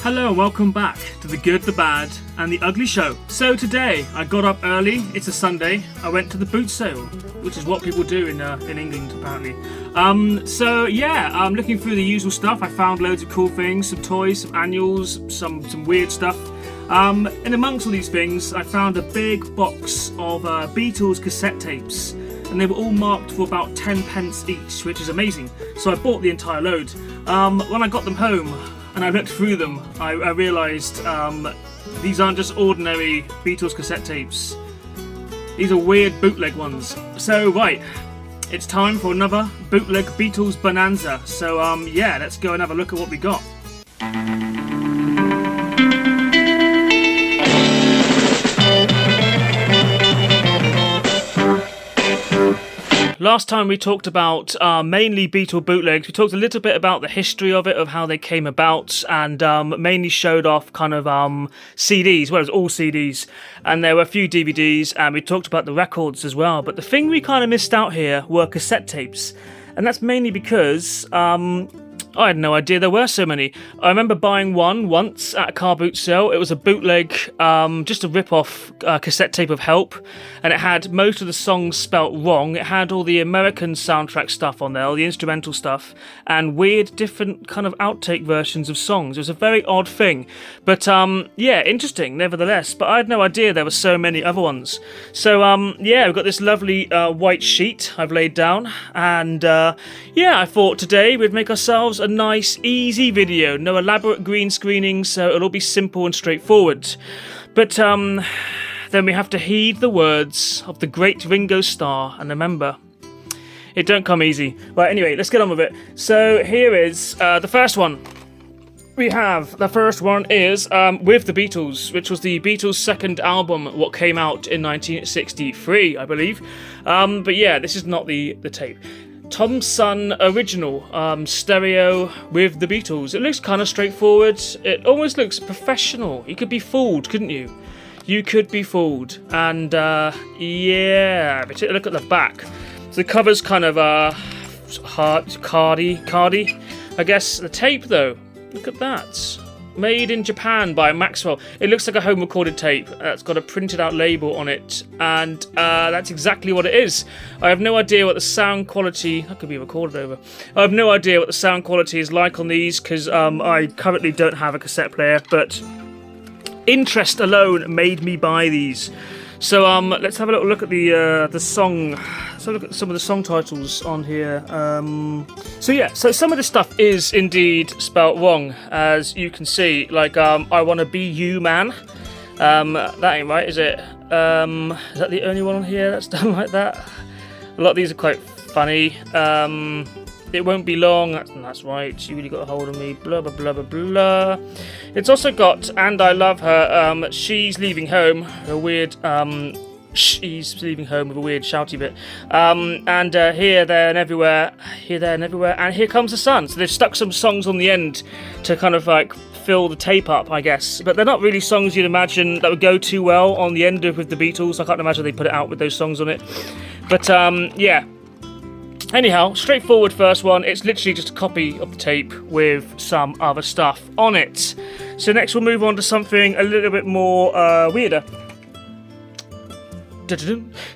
Hello, welcome back to the Good, the Bad and the Ugly Show. So today, I got up early, it's a Sunday, I went to the boot sale, which is what people do in England apparently. I'm looking through the usual stuff. I found loads of cool things, some toys, some annuals, some weird stuff. And amongst all these things, I found a big box of Beatles cassette tapes, and they were all marked for about 10 pence each, which is amazing. So I bought the entire load. When I got them home, and I looked through them, I realised these aren't just ordinary Beatles cassette tapes. These are weird bootleg ones. So, right, it's time for another bootleg Beatles Bonanza. So, let's go and have a look at what we got. Last time we talked about mainly Beatle bootlegs. We talked a little bit about the history of it, of how they came about, and mainly showed off kind of CDs, well, it was all CDs, and there were a few DVDs, and we talked about the records as well. But the thing we kind of missed out here were cassette tapes, and that's mainly because I had no idea there were so many. I remember buying one once at a car boot sale. It was a bootleg, just a rip-off cassette tape of Help, and it had most of the songs spelt wrong. It had all the American soundtrack stuff on there, all the instrumental stuff, and weird different kind of outtake versions of songs. It was a very odd thing, but interesting nevertheless. But I had no idea there were so many other ones. So we've got this lovely white sheet I've laid down, and I thought today we'd make ourselves a nice, easy video. No elaborate green screening, so it'll all be simple and straightforward. But then we have to heed the words of the great Ringo Starr, and remember, it don't come easy. Right, anyway, let's get on with it. So here is the first one. The first one is With the Beatles, which was the Beatles' second album, what came out in 1963, I believe. This is not the tape. Tom's Son original, stereo with the Beatles. It looks kind of straightforward. It almost looks professional. You could be fooled, couldn't you? You could be fooled. And but take a look at the back. So the cover's kind of cardy. I guess the tape though. Look at that. Made in Japan by Maxwell. It looks like a home recorded tape. It's got a printed out label on it, and that's exactly what it is. I have no idea what the sound quality, that could be recorded over. I have no idea what the sound quality is like on these, because I currently don't have a cassette player, but interest alone made me buy these. So let's have a little look at the song. Let's have a look at some of the song titles on here. So some of this stuff is indeed spelt wrong, as you can see. Like I Wanna Be You Man. That ain't right, is it? Is that the only one on here that's done like that? A lot of these are quite funny. It Won't Be Long, that's right, You Really Got a Hold of Me, blah, blah, blah, blah, blah. It's also got And I Love Her, She's Leaving Home, a weird, she's leaving home with a weird shouty bit. And Here, There and Everywhere, and Here Comes the Sun. So they've stuck some songs on the end to kind of like fill the tape up, I guess. But they're not really songs you'd imagine that would go too well on the end of with the Beatles. I can't imagine they put it out with those songs on it. But anyhow, straightforward first one. It's literally just a copy of the tape with some other stuff on it. So next we'll move on to something a little bit more weirder.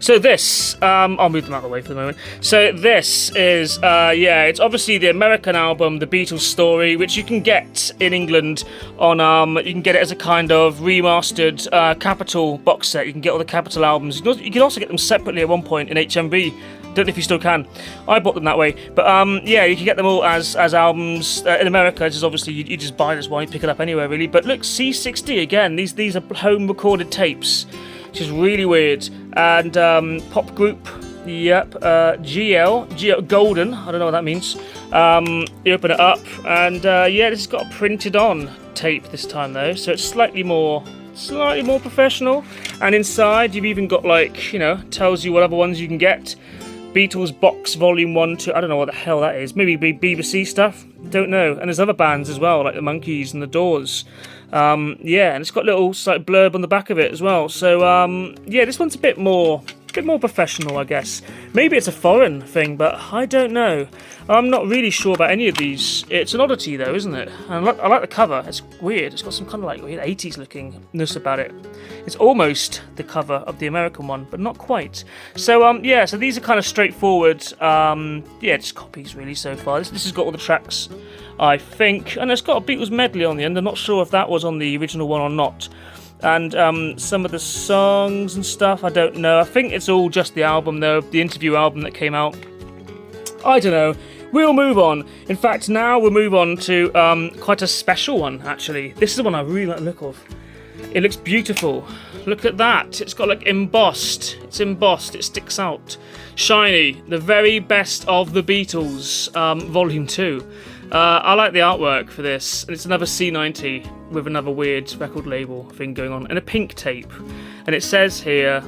So this, I'll move them out of the way for the moment. So this is, it's obviously the American album, The Beatles Story, which you can get in England on, you can get it as a kind of remastered Capitol box set. You can get all the Capitol albums. You can also get them separately at one point in HMV. Don't know if you still can. I bought them that way. But you can get them all as albums. In America, just obviously you just buy this one, you pick it up anywhere really. But look, C60 again. These are home recorded tapes, which is really weird. And pop group, GL Golden. I don't know what that means. You open it up, and this has got a printed on tape this time though, so it's slightly more professional. And inside you've even got tells you what other ones you can get. Beatles Box Volume 1, 2, I don't know what the hell that is. Maybe BBC stuff? Don't know. And there's other bands as well, like the Monkees and the Doors. And it's got a little blurb on the back of it as well. So, this one's a bit more bit more professional, I guess. Maybe it's a foreign thing, but I don't know. I'm not really sure about any of these. It's an oddity, though, isn't it? And I like the cover. It's weird. It's got some kind of like weird 80s lookingness about it. It's almost the cover of the American one, but not quite. So yeah, so these are kind of straightforward. Yeah, just copies really so far. This has got all the tracks, I think, and it's got a Beatles medley on the end. I'm not sure if that was on the original one or not. And some of the songs and stuff, I don't know. I think it's all just the album, though, the interview album that came out. I don't know. We'll move on. In fact, now we'll move on to quite a special one, actually. This is the one I really like the look of. It looks beautiful. Look at that. It's got like embossed. It's embossed. It sticks out. Shiny. The very best of the Beatles, Volume 2. I like the artwork for this. And it's another C90 with another weird record label thing going on. And a pink tape. And it says here,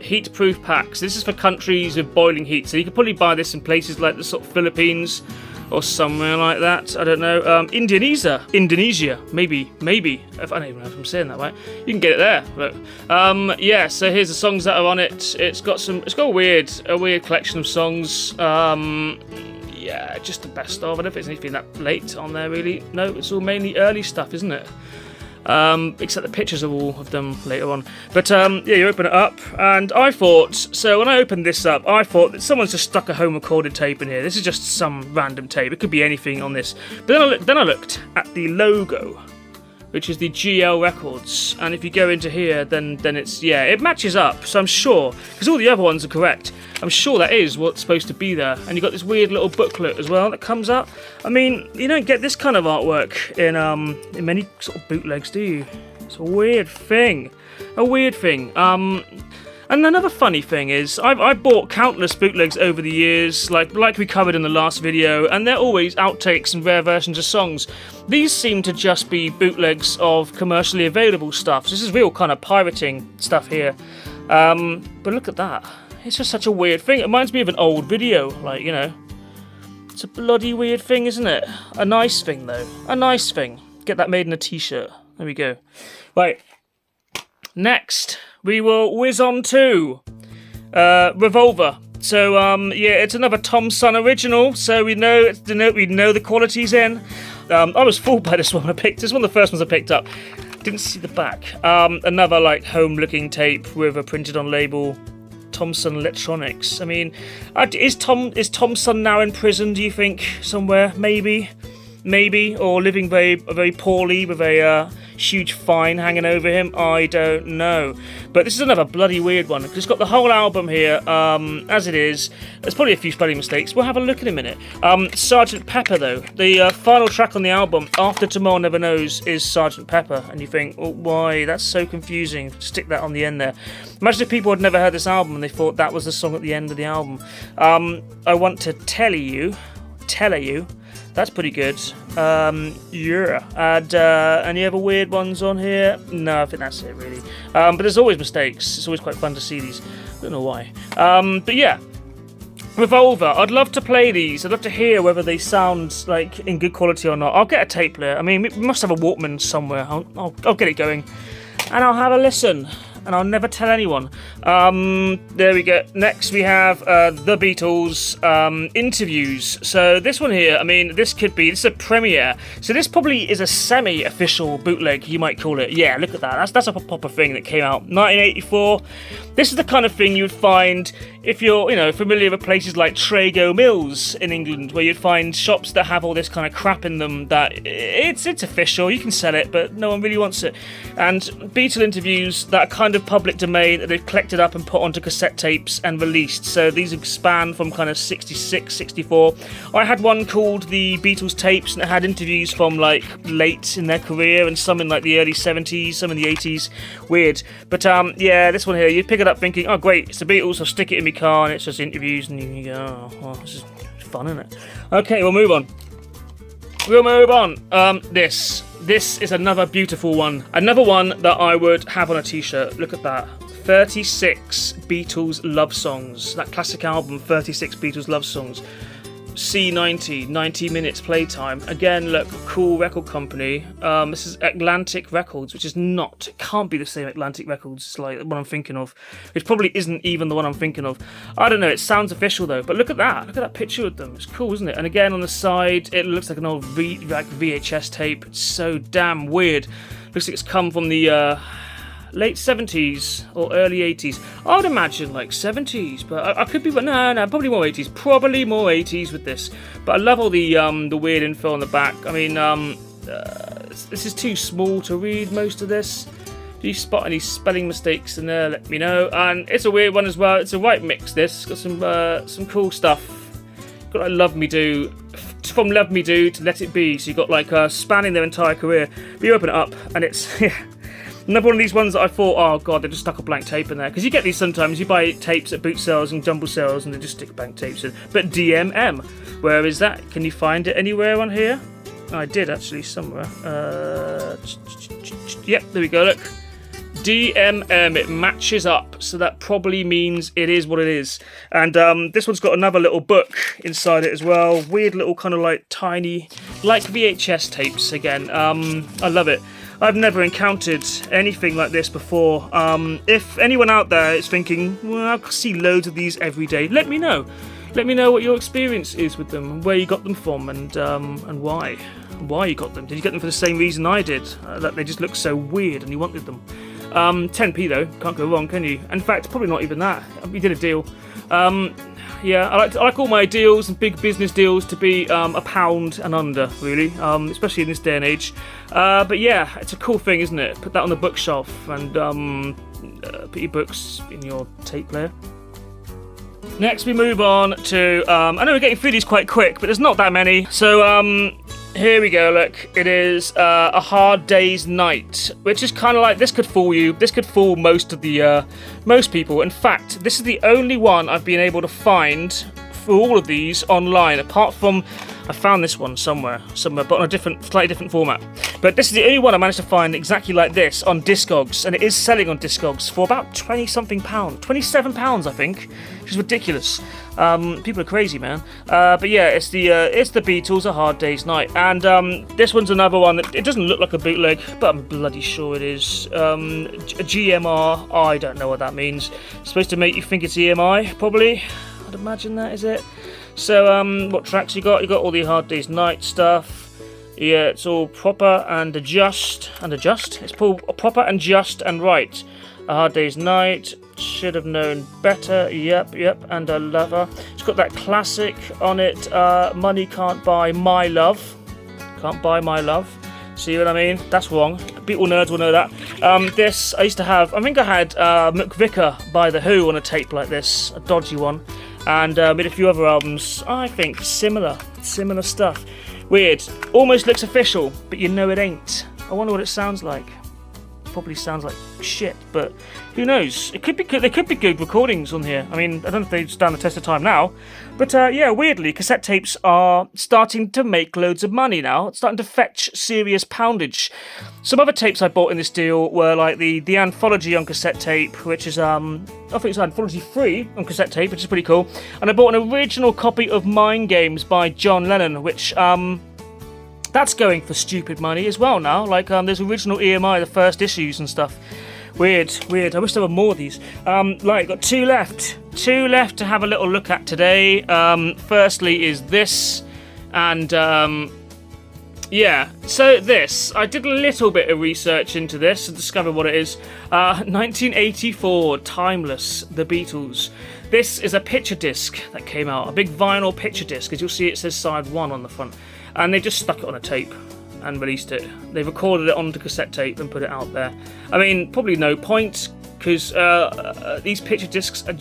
heat-proof packs. This is for countries with boiling heat. So you can probably buy this in places like the sort of Philippines or somewhere like that. I don't know. Indonesia, maybe. If I don't even know if I'm saying that right. You can get it there. Look. Yeah. So here's the songs that are on it. It's got a weird collection of songs. Yeah, just the best of. I don't think there's anything that late on there really. No, it's all mainly early stuff, isn't it? Except the pictures of all of them later on. But yeah, you open it up, and I thought, so when I opened this up, I thought that someone's just stuck a home recorded tape in here. This is just some random tape. It could be anything on this. But then I looked at the logo, which is the GL Records, and if you go into here, then it's, yeah, it matches up. So I'm sure, because all the other ones are correct, I'm sure that is what's supposed to be there. And you've got this weird little booklet as well that comes out. I mean, you don't get this kind of artwork in many sort of bootlegs, do you? It's a weird thing. And another funny thing is, I've bought countless bootlegs over the years, like we covered in the last video, and they're always outtakes and rare versions of songs. These seem to just be bootlegs of commercially available stuff. So this is real kind of pirating stuff here. But look at that. It's just such a weird thing. It reminds me of an old video, like, you know. It's a bloody weird thing, isn't it? A nice thing, though. A nice thing. Get that made in a t-shirt. There we go. Right. Next, we will whiz on to Revolver. So, yeah, it's another Tom Son original, so we know the quality's in. I was fooled by this one. This is one of the first ones I picked up. Didn't see the back. Another, like, home-looking tape with a printed-on label. Thomson Electronics. I mean, is Tom Son now in prison, do you think, somewhere? Maybe, or living very poorly with a huge fine hanging over him. I don't know. But this is another bloody weird one, because it's got the whole album here, as it is. There's probably a few spelling mistakes. We'll have a look in a minute. Sgt. Pepper, though. The final track on the album, After Tomorrow Never Knows, is Sgt. Pepper. And you think, oh, why? That's so confusing. Stick that on the end there. Imagine if people had never heard this album and they thought that was the song at the end of the album. I want to tell you, that's pretty good. Yeah. And any other weird ones on here? No, I think that's it, really. But there's always mistakes. It's always quite fun to see these. I don't know why. But yeah. Revolver. I'd love to play these. I'd love to hear whether they sound like in good quality or not. I'll get a tape player. I mean, we must have a Walkman somewhere. I'll get it going. And I'll have a listen. And I'll never tell anyone. There we go. Next we have the Beatles interviews. So this one here, I mean, this is a premiere. So this probably is a semi-official bootleg, you might call it. Yeah, look at that. That's a proper thing that came out 1984. This is the kind of thing you would find if you're, familiar with places like Trago Mills in England, where you'd find shops that have all this kind of crap in them that it's official, you can sell it, but no one really wants it. And Beatle interviews that are kind of public domain that they've collected up and put onto cassette tapes and released. So these span from kind of 66, 64. I had one called the Beatles Tapes, and it had interviews from like late in their career and some in like the early 70s, some in the 80s. Weird. But yeah, this one here, you pick it up thinking, oh great, it's the Beatles, I'll stick it in my car and it's just interviews, and you go, oh, this is fun, isn't it? Okay, we'll move on. This is another beautiful one. Another one that I would have on a t-shirt. Look at that. 36 Beatles love songs. That classic album, 36 Beatles love songs. C90, 90 minutes playtime. Again, look, cool record company. This is Atlantic Records, which is not, it can't be the same Atlantic Records like what I'm thinking of. It probably isn't even the one I'm thinking of. I don't know, it sounds official though, but look at that picture of them. It's cool, isn't it? And again, on the side, it looks like an old VHS tape. It's so damn weird. Looks like it's come from the late 70s or early 80s. I'd imagine like 70s, but I could be, but no, probably more 80s. Probably more 80s with this. But I love all the weird info on the back. I mean, this is too small to read most of this. Do you spot any spelling mistakes in there? Let me know. And it's a weird one as well. It's a right mix. This got some cool stuff. Got like Love Me Do. From Love Me Do to Let It Be. So you got like spanning their entire career. But you open it up and it's another one of these ones that I thought, oh god, they just stuck a blank tape in there. Because you get these sometimes, you buy tapes at boot sales and jumble sales and they just stick blank tapes in. But DMM, where is that? Can you find it anywhere on here? I did actually, somewhere. Yep, there we go, look. DMM, it matches up, so that probably means it is what it is. And this one's got another little book inside it as well. Weird little kind of like tiny, like VHS tapes again. I love it. I've never encountered anything like this before. If anyone out there is thinking, well, I see loads of these every day, let me know. Let me know what your experience is with them, where you got them from, and why. Why you got them. Did you get them for the same reason I did? That they just look so weird and you wanted them. 10p though, can't go wrong, can you? In fact, probably not even that. We did a deal. Yeah, I like all my deals and big business deals to be £1 and under, really, especially in this day and age. But yeah, it's a cool thing, isn't it? Put that on the bookshelf and put your books in your tape player. Next, we move on to, I know we're getting through these quite quick, but there's not that many. So, here we go, look. It is A Hard Day's Night, which is kind of like, this could fool you. This could fool most of the, most people. In fact, this is the only one I've been able to find for all of these online, apart from, I found this one somewhere, but on a slightly different format. But this is the only one I managed to find exactly like this on Discogs, and it is selling on Discogs for about £20-something, £27, I think, which is ridiculous. People are crazy, man. But yeah, it's the Beatles, A Hard Day's Night, and this one's another one that it doesn't look like a bootleg, but I'm bloody sure it is. A GMR, I don't know what that means. It's supposed to make you think it's EMI, probably. I'd imagine that is it. So, what tracks you got? You got all the Hard Day's Night stuff. Yeah, it's all proper and just. It's proper and just and right. A Hard Day's Night. Should have known better. Yep. And a lover. It's got that classic on it. Money can't buy my love. Can't buy my love. See what I mean? That's wrong. Beatle nerds will know that. This I used to have. I think I had McVicker by The Who on a tape like this, a dodgy one. And made a few other albums, I think, similar stuff. Weird. Almost looks official, but you know it ain't. I wonder what it sounds like. Probably sounds like shit, but who knows? It could be good. There could be good recordings on here. I mean, I don't know if they stand the test of time now, but yeah, weirdly, cassette tapes are starting to make loads of money now. It's starting to fetch serious poundage. Some other tapes I bought in this deal were like the Anthology on cassette tape, which is I think it's Anthology 3 on cassette tape, which is pretty cool. And I bought an original copy of Mind Games by John Lennon, which that's going for stupid money as well now. Like, there's original EMI, the first issues and stuff. Weird. I wish there were more of these. Got two left to have a little look at today. Firstly is this, and yeah. So this, I did a little bit of research into this to discover what it is. 1984, Timeless, The Beatles. This is a picture disc that came out, a big vinyl picture disc. As you'll see, it says side 1 on the front. And they just stuck it on a tape and released it. They recorded it onto cassette tape and put it out there. I mean, probably no point, because these picture discs are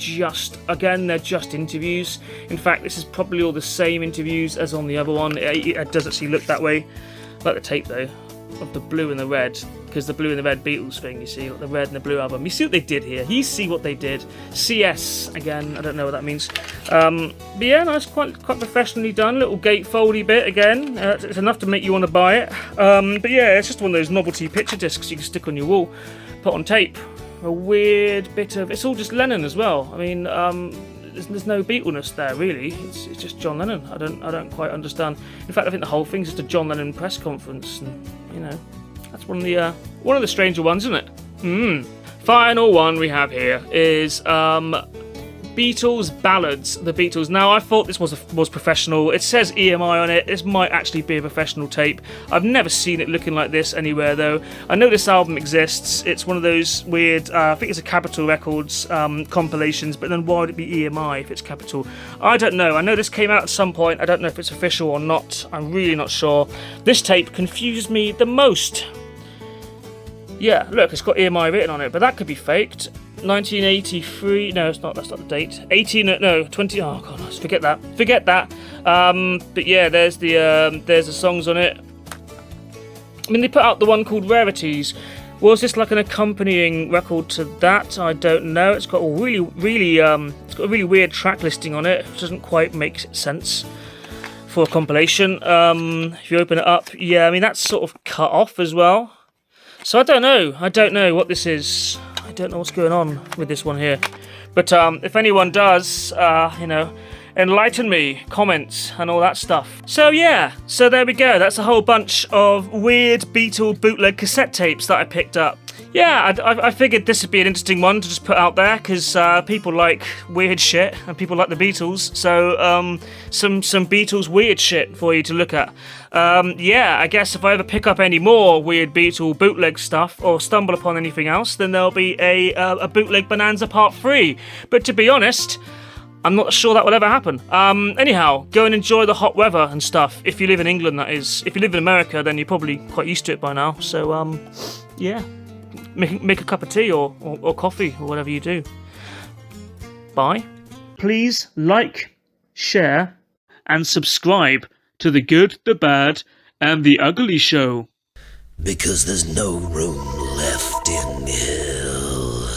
they're just interviews. In fact, this is probably all the same interviews as on the other one. It does actually look that way. I like the tape, though, of the blue and the red, because the blue and the red Beatles thing, you see, like the red and the blue album. You see what they did here. You see what they did. CS, again, I don't know what that means. But yeah, nice, quite professionally done. Little gatefoldy bit, again. It's enough to make you want to buy it. But yeah, it's just one of those novelty picture discs you can stick on your wall, put on tape. A weird bit of... It's all just Lennon as well. I mean, there's no Beatleness there really. It's just John Lennon. I don't quite understand. In fact, I think the whole thing's just a John Lennon press conference, and you know, that's one of the stranger ones, isn't it? Final one we have here is Beatles Ballads, the Beatles. Now, I thought this was professional. It says EMI on it. This might actually be a professional tape. I've never seen it looking like this anywhere, though. I know this album exists. It's one of those weird, I think it's a Capitol Records compilations, but then why would it be EMI if it's Capitol? I don't know. I know this came out at some point. I don't know if it's official or not. I'm really not sure. This tape confused me the most. Yeah, look, it's got EMI written on it, but that could be faked. 1983, no, it's not, that's not the date. 20, oh god, forget that. But yeah, there's the songs on it. I mean, they put out the one called Rarities. Was this like an accompanying record to that? I don't know. It's got a it's got a really weird track listing on it, which doesn't quite make sense for a compilation. If you open it up, yeah, I mean, that's sort of cut off as well. So I don't know what this is. I don't know what's going on with this one here. But if anyone does, enlighten me, comments and all that stuff. So yeah, so there we go. That's a whole bunch of weird Beatle bootleg cassette tapes that I picked up. Yeah, I figured this would be an interesting one to just put out there, because people like weird shit and people like the Beatles. So some Beatles weird shit for you to look at. Yeah, I guess if I ever pick up any more weird Beatle bootleg stuff or stumble upon anything else, then there'll be a Bootleg Bonanza Part 3. But to be honest, I'm not sure that will ever happen. Anyhow, go and enjoy the hot weather and stuff. If you live in England, that is. If you live in America, then you're probably quite used to it by now. So, yeah. Make a cup of tea or coffee or whatever you do. Bye. Please like, share, and subscribe to The Good, The Bad, and The Ugly Show. Because there's no room left in hell.